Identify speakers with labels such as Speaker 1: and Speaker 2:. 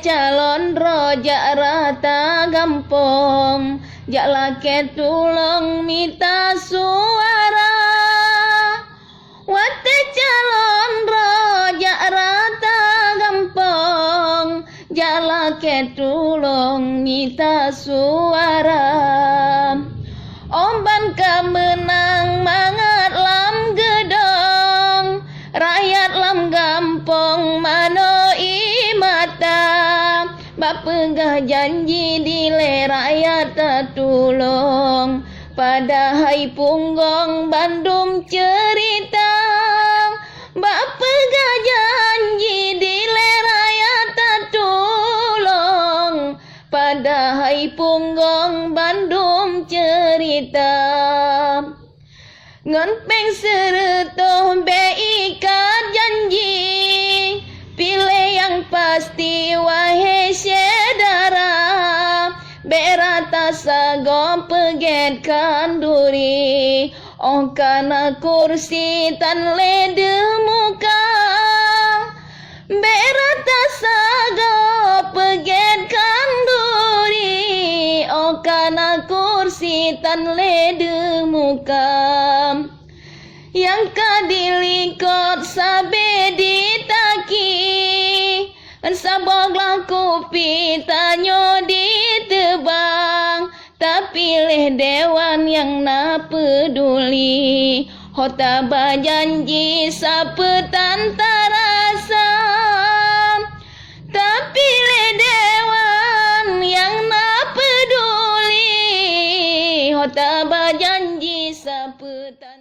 Speaker 1: calon rojak rata gampong, jak lake tulung minta suara. Wate calon rojak rata gampong, jak lake tulung minta suara. Omban kemenang mangat lam gedong, rakyat lam gampong mano mata. Bapegah janji dile rakyat tertulung, pada hai punggong Bandung cerita. Bapegah janji dile rakyat tertulung, pada hai punggong Bandung cerita. Ngonpeng seretuh beikat janji, pilih yang pasti wahai saudara. Berata sago peget kanduri, oh kana kursi tan lede muka. Berata sago peget kanduri, oh kana kursi tan lede muka. Yang kadilikot sabe ditaki, saboglah kopi tanyo ditebang. Tapi leh dewan yang na peduli, hota bajanji sapetan tarasa. Tapi leh dewan yang na peduli, hota bajanji sapetan.